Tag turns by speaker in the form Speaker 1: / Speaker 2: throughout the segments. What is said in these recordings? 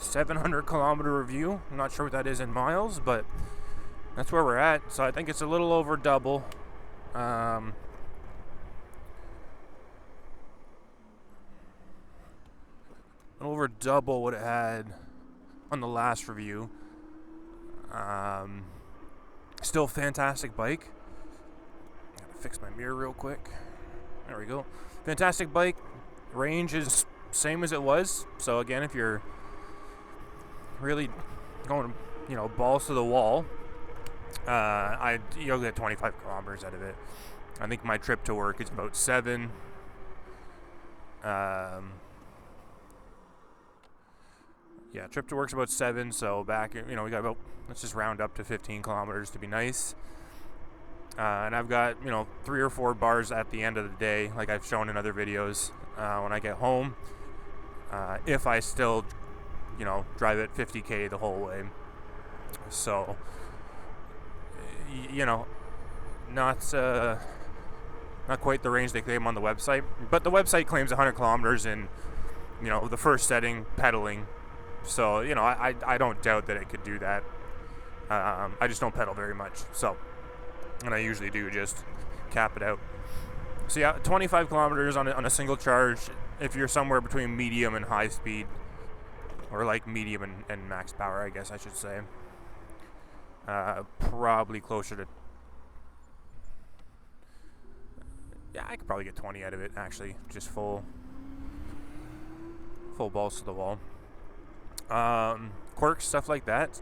Speaker 1: 700 kilometer review. I'm not sure what that is in miles, but that's where we're at. So I think it's a little over double. Over double what it had on the last review. Still fantastic bike. Gotta fix my mirror real quick. There we go. Fantastic bike. Range is same as it was. So again, if you're really going, balls to the wall, you'll get 25 kilometers out of it. I think my trip to work is about 7. Trip to work's about 7, so back, we got about, let's just round up to 15 kilometers to be nice. And I've got, 3 or 4 bars at the end of the day, like I've shown in other videos, when I get home, if I still, drive at 50K the whole way. So, not quite the range they claim on the website, but the website claims 100 kilometers in, the first setting, pedaling. So, I don't doubt that it could do that. I just don't pedal very much. So, and I usually do just cap it out. So, yeah, 25 kilometers on a single charge if you're somewhere between medium and high speed. Or like medium and max power, I guess I should say. Probably closer to... Yeah, I could probably get 20 out of it, actually. Just full balls to the wall. Quirks, stuff like that.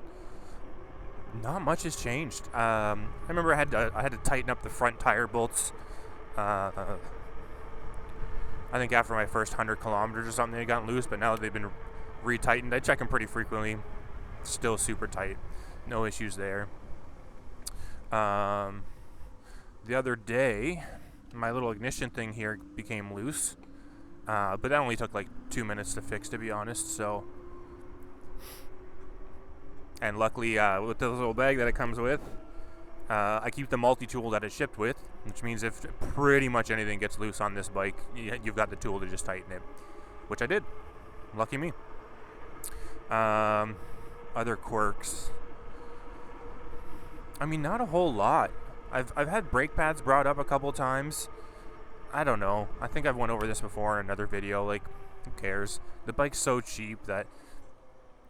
Speaker 1: Not much has changed. I remember I had to tighten up the front tire bolts. I think after my first 100 kilometers or something, they got loose. But now that they've been retightened, I check them pretty frequently. Still super tight. No issues there. The other day, my little ignition thing here became loose. But that only took like 2 minutes to fix, to be honest. So. And luckily, with the little bag that it comes with, I keep the multi-tool that it's shipped with, which means if pretty much anything gets loose on this bike, you've got the tool to just tighten it, which I did. Lucky me. Other quirks. I mean, not a whole lot. I've had brake pads brought up a couple times. I don't know. I think I've went over this before in another video. Like, who cares? The bike's so cheap that,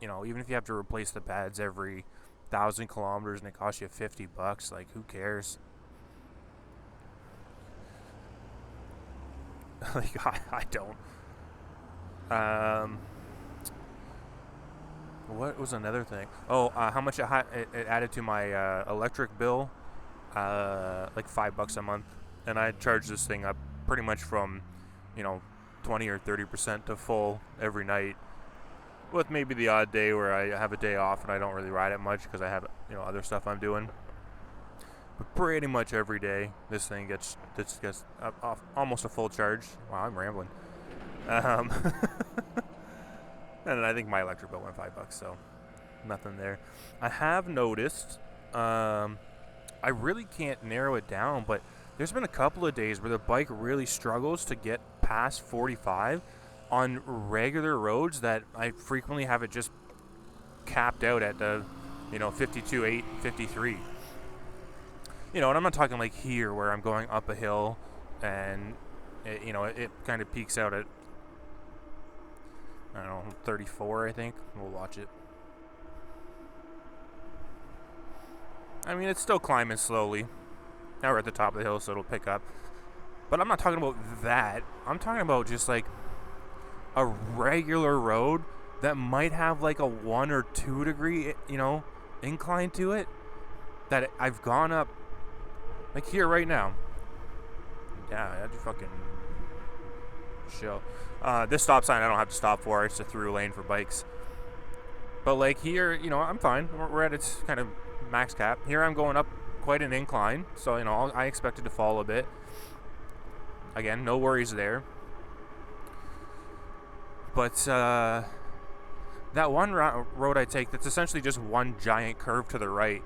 Speaker 1: even if you have to replace the pads every 1,000 kilometers and it costs you $50, like, who cares? Like, I don't. What was another thing? Oh, how much it added to my electric bill? Like $5 a month, and I charge this thing up pretty much from, 20 or 30% to full every night. With maybe the odd day where I have a day off and I don't really ride it much because I have, other stuff I'm doing. But pretty much every day, this thing gets off almost a full charge. Wow, I'm rambling. And I think my electric bill went $5, so nothing there. I have noticed, I really can't narrow it down, but there's been a couple of days where the bike really struggles to get past 45 on regular roads that I frequently have it just capped out at the, 52, 8, 53. And I'm not talking like here where I'm going up a hill and, it kind of peaks out at, 34, I think. We'll watch it. I mean, it's still climbing slowly. Now we're at the top of the hill, so it'll pick up. But I'm not talking about that. I'm talking about just like a regular road that might have like a 1 or 2 degree, incline to it. That I've gone up, like here right now. Yeah, I just fucking show. This stop sign I don't have to stop for. It's a through lane for bikes. But like here, I'm fine. We're at its kind of max cap. Here I'm going up quite an incline, so I expected to fall a bit. Again, no worries there. But that one road I take that's essentially just one giant curve to the right,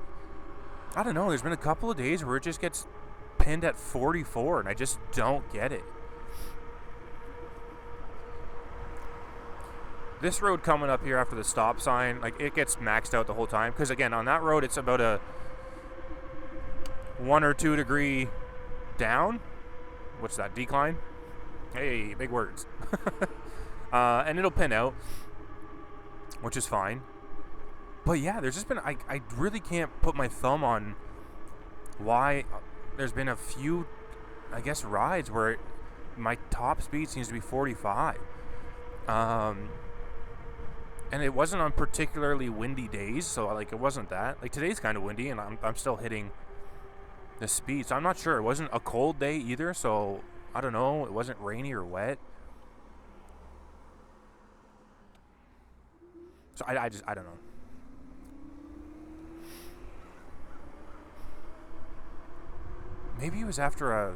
Speaker 1: I don't know, there's been a couple of days where it just gets pinned at 44 and I just don't get it. This road coming up here after the stop sign, like, it gets maxed out the whole time. Because, again, on that road, it's about a 1 or 2 degree down. What's that, decline? Hey, big words. And it'll pin out, which is fine. But yeah, there's just been, I really can't put my thumb on why there's been a few, I guess, rides where my top speed seems to be 45. And it wasn't on particularly windy days, so like it wasn't that. Like today's kind of windy, and I'm still hitting the speed, so I'm not sure. It wasn't a cold day either, so I don't know. It wasn't rainy or wet, so I don't know. Maybe it was after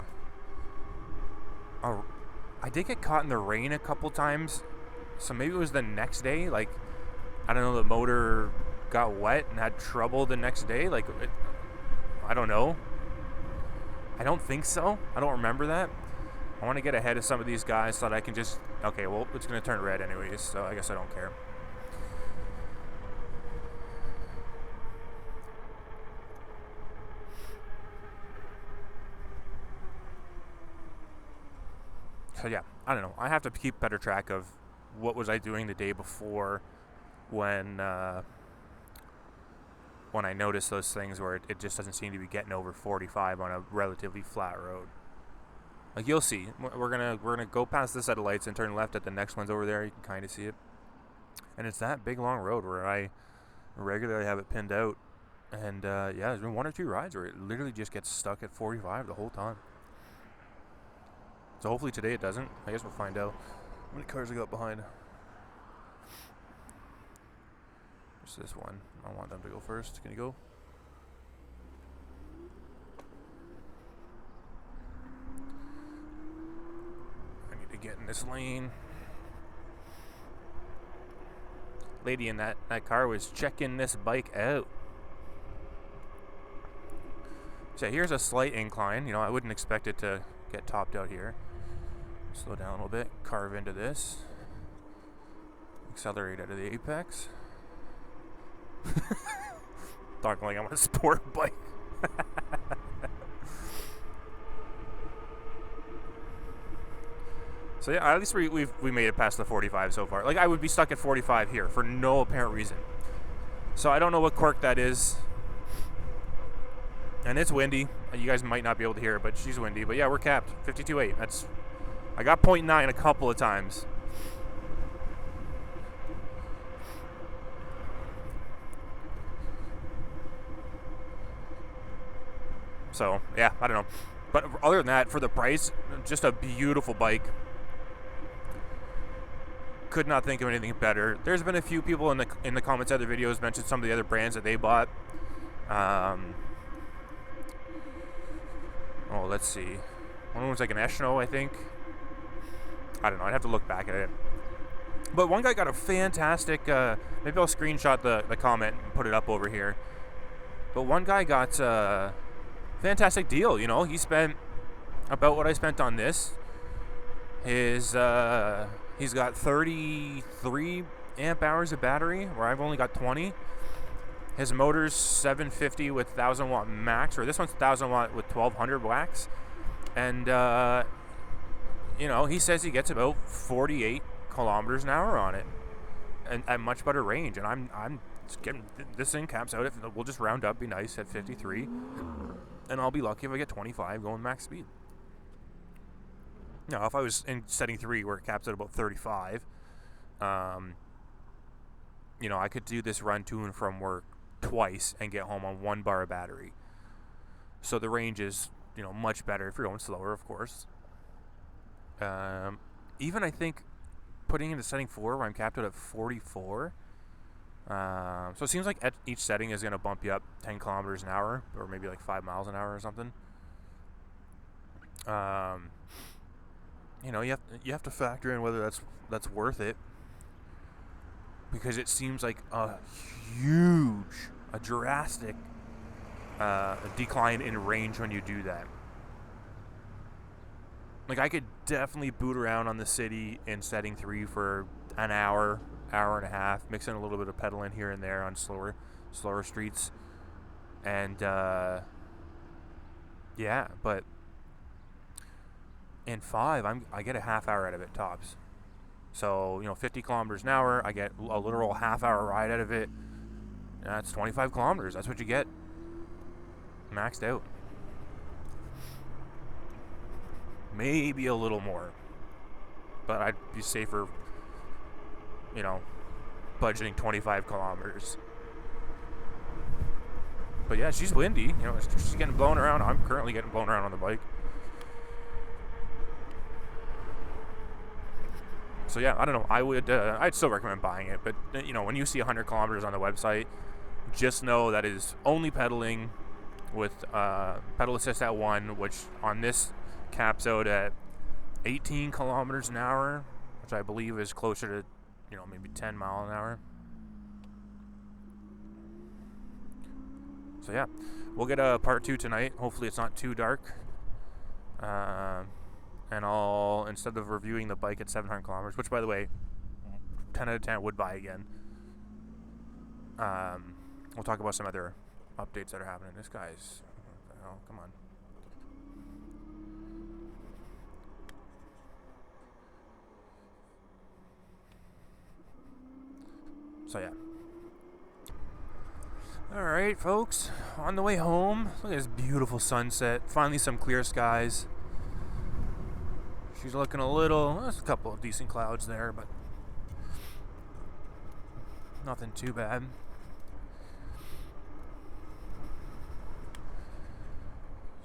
Speaker 1: I did get caught in the rain a couple times, so maybe it was the next day. Like, I don't know, the motor got wet and had trouble the next day. Like, I don't know. I don't think so. I don't remember that. I want to get ahead of some of these guys so that I can just... Okay, well, it's going to turn red anyways, so I guess I don't care. So yeah, I don't know. I have to keep better track of what was I doing the day before when I notice those things where it just doesn't seem to be getting over 45 on a relatively flat road. Like, you'll see. We're gonna go past this set of lights and turn left at the next one's over there. You can kind of see it. And it's that big long road where I regularly have it pinned out. And yeah, there's been 1 or 2 rides where it literally just gets stuck at 45 the whole time. So hopefully today it doesn't. I guess we'll find out. How many cars I got behind? Just this one. I want them to go first. Can you go? I need to get in this lane. Lady in that car was checking this bike out. So here's a slight incline. You know, I wouldn't expect it to get topped out here. Slow down a little bit. Carve into this. Accelerate out of the apex. Talking like I'm on a sport bike. So yeah, at least we made it past the 45 so far. Like, I would be stuck at 45 here for no apparent reason. So I don't know what quirk that is. And it's windy. You guys might not be able to hear it, but she's windy. But yeah, we're capped. 52.8. That's... I got 0.9 a couple of times. So, yeah, I don't know. But other than that, for the price, just a beautiful bike. Could not think of anything better. There's been a few people in the comments of the videos mentioned some of the other brands that they bought. Oh, let's see. One was like an Eshno, I think. I don't know. I'd have to look back at it. But one guy got a fantastic... maybe I'll screenshot the comment and put it up over here. But one guy got a fantastic deal, you know. He spent about what I spent on this. He's got 33 amp hours of battery, where I've only got 20. His motor's 750 with 1,000 watt max, or this one's 1,000 watt with 1,200 wax. And, you know, he says he gets about 48 kilometers an hour on it, and at much better range. And I'm getting, this thing caps out. We'll just round up, be nice, at 53, and I'll be lucky if I get 25 going max speed. Now, if I was in setting 3 where it caps at about 35, you know, I could do this run to and from work twice and get home on 1 bar of battery. So the range is, you know, much better if you're going slower, of course. Even I think putting into setting 4 where I'm capped out at 44. So it seems like at each setting is going to bump you up 10 kilometers an hour, or maybe like 5 miles an hour or something. You know, you have to factor in whether that's worth it, because it seems like a drastic decline in range when you do that. Like, I could definitely boot around on the city in setting 3 for an hour hour and a half, mixing a little bit of pedaling here and there on slower streets. And yeah, but in 5, I get a half hour out of it tops. So 50 kilometers an hour, I get a literal half hour ride out of it. That's 25 kilometers. That's what you get maxed out. Maybe a little more, but I'd be safer, budgeting 25 kilometers. But yeah, she's windy. She's getting blown around. I'm currently getting blown around on the bike. So yeah, I don't know. I'd still recommend buying it. But when you see 100 kilometers on the website, just know that is only pedaling with pedal assist at 1, which on this caps out at 18 kilometers an hour, which I believe is closer to, maybe 10 mile an hour. So yeah, we'll get a part 2 tonight. Hopefully it's not too dark. And I'll, instead of reviewing the bike at 700 kilometers, which by the way, 10 out of 10 would buy again. We'll talk about some other updates that are happening. This guy's, oh, come on. So yeah. Alright folks, on the way home, look at this beautiful sunset. Finally some clear skies. She's looking there's a couple of decent clouds there, but nothing too bad.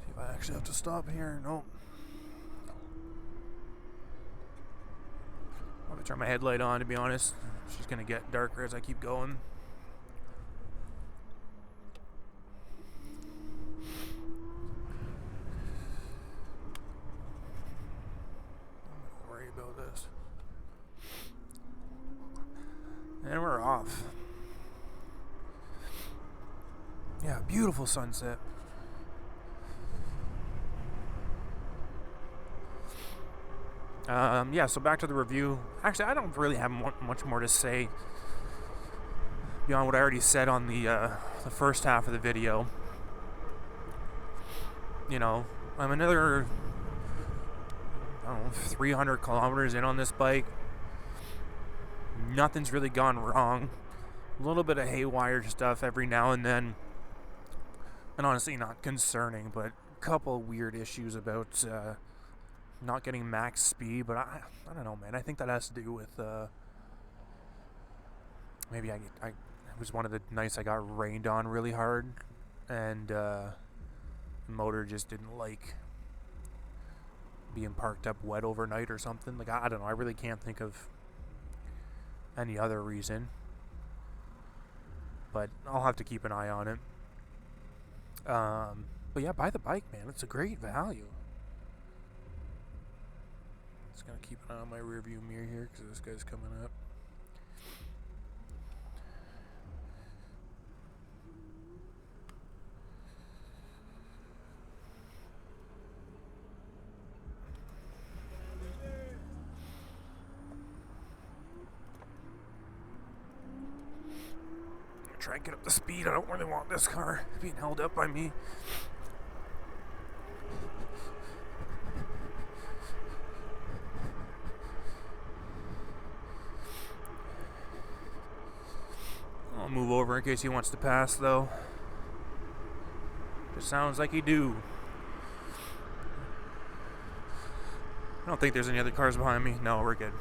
Speaker 1: See if I actually have to stop here. Nope. I'm gonna turn my headlight on, to be honest. She's gonna get darker as I keep going. Don't worry about this. And we're off. Yeah, beautiful sunset. Yeah, so back to the review. Actually, I don't really have much more to say beyond what I already said on the first half of the video. I'm another, 300 kilometers in on this bike. Nothing's really gone wrong. A little bit of haywire stuff every now and then. And honestly, not concerning, but a couple weird issues about not getting max speed, but I don't know, man. I think that has to do with maybe it was one of the nights I got rained on really hard, and the motor just didn't like being parked up wet overnight or something. Like I don't know. I really can't think of any other reason, but I'll have to keep an eye on it. But yeah, buy the bike, man. It's a great value. Just gonna keep an eye on my rear view mirror here because this guy's coming up. Try and get up the speed. I don't really want this car being held up by me. I'll move over in case he wants to pass, though. Just sounds like he do. I don't think there's any other cars behind me. No, we're good.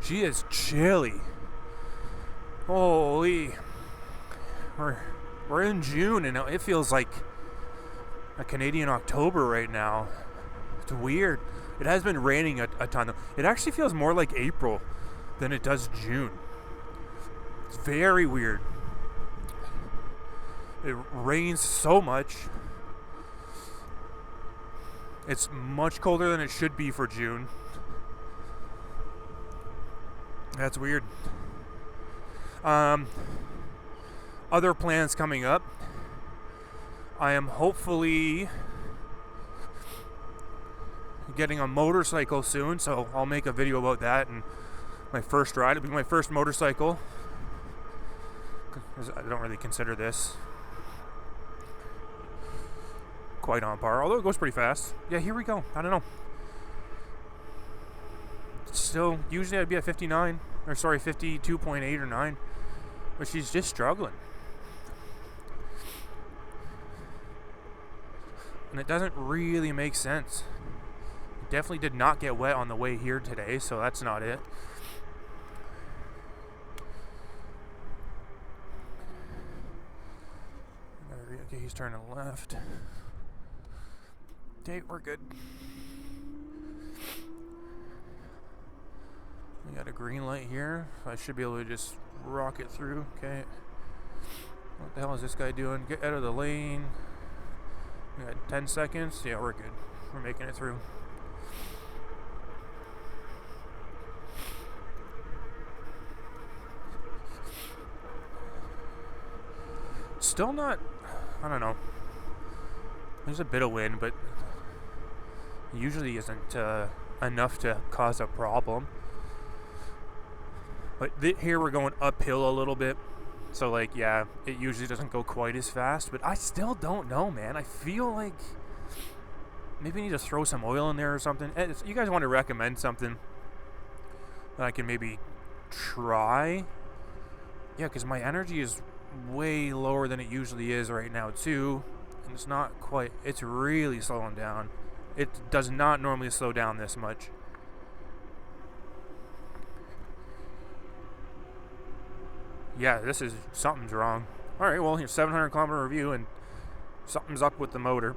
Speaker 1: She is chilly. Holy. We're in June and it feels like a Canadian October right now. It's weird. It has been raining a ton though. It actually feels more like April than it does June. It's very weird. It rains so much. It's much colder than it should be for June. That's weird. Other plans coming up. I am hopefully getting a motorcycle soon, so I'll make a video about that. And my first ride, it'll be my first motorcycle. I don't really consider this quite on par, although it goes pretty fast. Yeah, here we go. I don't know. Still, usually I'd be at 59, or sorry, 52.8 or 9, but she's just struggling. And it doesn't really make sense. It definitely did not get wet on the way here today, so that's not it. Okay, he's turning left. Okay, we're good. We got a green light here. I should be able to just rock it through. Okay. What the hell is this guy doing? Get out of the lane. We got 10 seconds. Yeah, we're good. We're making it through. Still not, I don't know. There's a bit of wind, but it usually isn't enough to cause a problem. But here we're going uphill a little bit. So, like, yeah, it usually doesn't go quite as fast. But I still don't know, man. I feel like maybe I need to throw some oil in there or something. You guys want to recommend something that I can maybe try? Yeah, because my energy is way lower than it usually is right now, too. And it's not quite... It's really slowing down. It does not normally slow down this much. Yeah, this is... Something's wrong. Alright, well, here's 700 kilometer review, and something's up with the motor.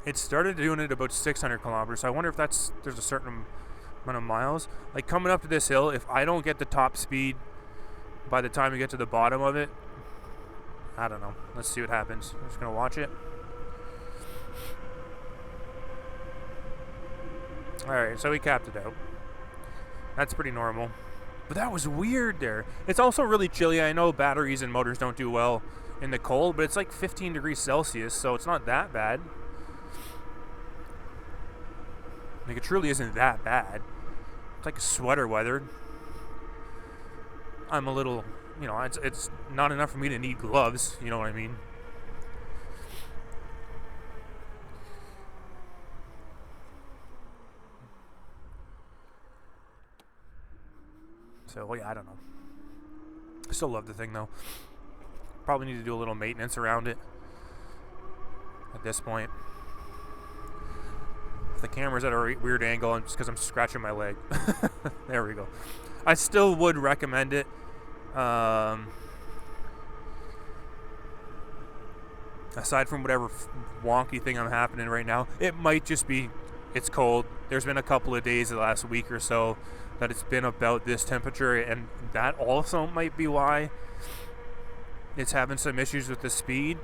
Speaker 1: It started doing it about 600 kilometers, so I wonder if there's a certain amount of miles. Like, coming up to this hill, if I don't get the top speed by the time we get to the bottom of it, I don't know. Let's see what happens. I'm just going to watch it. Alright, so we capped it out. That's pretty normal. But that was weird there. It's also really chilly. I know batteries and motors don't do well in the cold, but it's like 15 degrees Celsius, so it's not that bad. Like, it truly isn't that bad. It's like sweater weather. I'm a little, you know, it's not enough for me to need gloves, you know what I mean? So, well, yeah, I don't know. I still love the thing, though. Probably need to do a little maintenance around it at this point. If the camera's at a weird angle, and just because I'm scratching my leg. There we go. I still would recommend it. Aside from whatever wonky thing I'm happening right now, it might just be it's cold. There's been a couple of days the last week or so that it's been about this temperature, and that also might be why it's having some issues with the speed.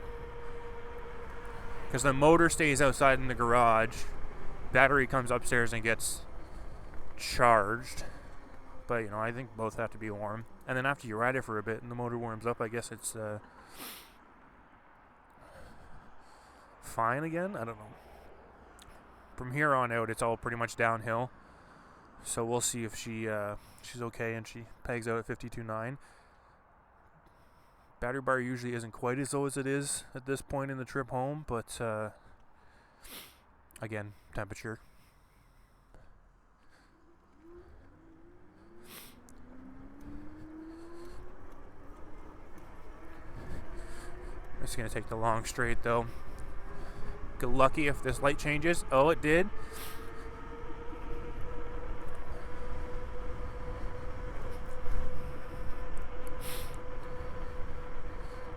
Speaker 1: Because the motor stays outside in the garage, battery comes upstairs and gets charged. But, you know, I think both have to be warm. And then after you ride it for a bit and the motor warms up, I guess it's fine again. I don't know. From here on out, it's all pretty much downhill. So we'll see if she's okay and she pegs out at 52.9. Battery bar usually isn't quite as low as it is at this point in the trip home, but again, temperature. It's going to take the long straight, though. Get lucky if this light changes. Oh, it did.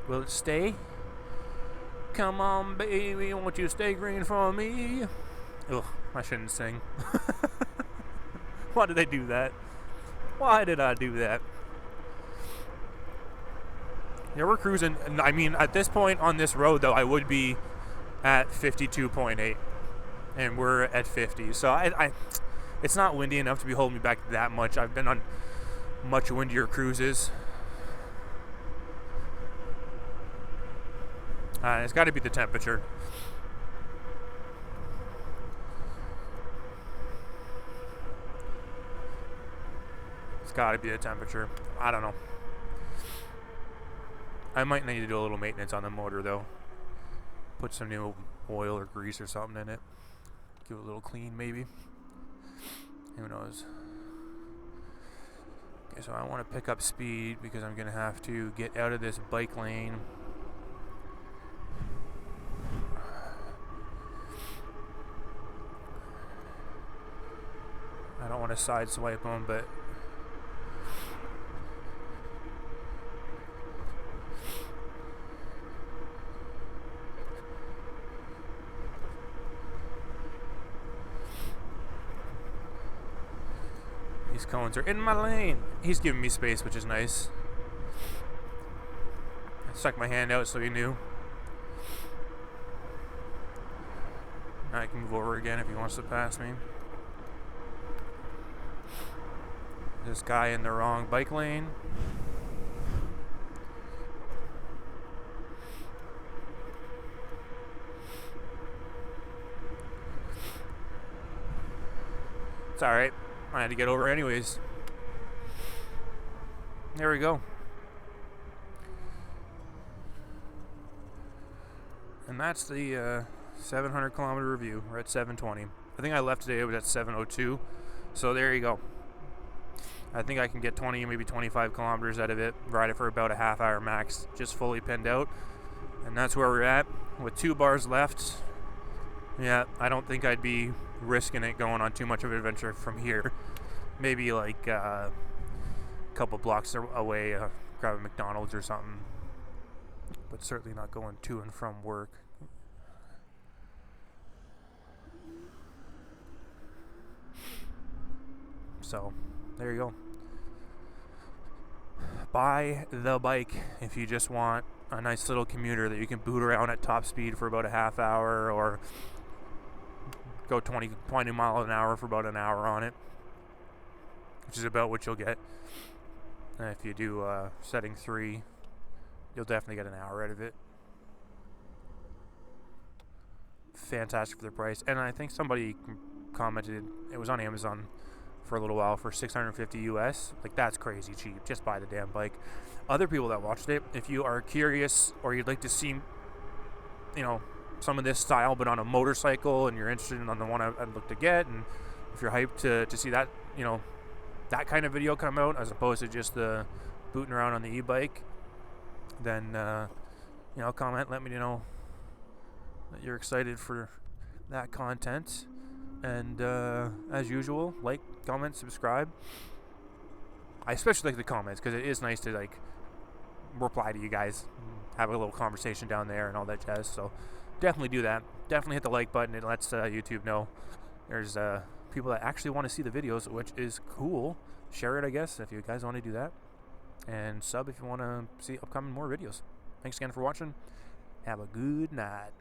Speaker 1: Will it stay? Come on, baby, won't you stay green for me? Ugh, I shouldn't sing. Why did I do that? Why did I do that? Yeah, we're cruising. I mean, at this point on this road, though, I would be at 52.8. And we're at 50. So it's not windy enough to be holding me back that much. I've been on much windier cruises. It's got to be the temperature. gotta be the temperature. I don't know. I might need to do a little maintenance on the motor though. Put some new oil or grease or something in it. Give it a little clean maybe. Who knows? Okay, so I want to pick up speed because I'm going to have to get out of this bike lane. I don't want to side swipe them, but these cones are in my lane. He's giving me space, which is nice. I stuck my hand out so he knew. Now I can move over again if he wants to pass me. This guy in the wrong bike lane. It's alright. I had to get over anyways. There we go. And that's the 700 kilometer review. We're at 720. I think I left today, it was at 702. So there you go. I think I can get 20, maybe 25 kilometers out of it. Ride it for about a half hour max, just fully pinned out. And that's where we're at with 2 bars left. Yeah, I don't think I'd be risking it going on too much of an adventure from here. Maybe like a couple blocks away, grab a McDonald's or something. But certainly not going to and from work. So, there you go. Buy the bike if you just want a nice little commuter that you can boot around at top speed for about a half hour, or go 20 miles an hour for about an hour on it, which is about what you'll get. And if you do setting 3, you'll definitely get an hour out of it. Fantastic for the price. And I think somebody commented, it was on Amazon for a little while for $650 US. Like, that's crazy cheap. Just buy the damn bike. Other people that watched it, if you are curious or you'd like to see, you know, some of this style but on a motorcycle, and you're interested in on the one I'd look to get, and if you're hyped to see that, you know, that kind of video come out as opposed to just the booting around on the e-bike, then you know, comment, let me know that you're excited for that content. And as usual, like, comment, subscribe. I especially like the comments because it is nice to like reply to you guys, have a little conversation down there and all that jazz. So definitely do that. Definitely hit the like button. It lets YouTube know there's people that actually want to see the videos, which is cool. Share it, I guess, if you guys want to do that. And sub if you want to see upcoming more videos. Thanks again for watching. Have a good night.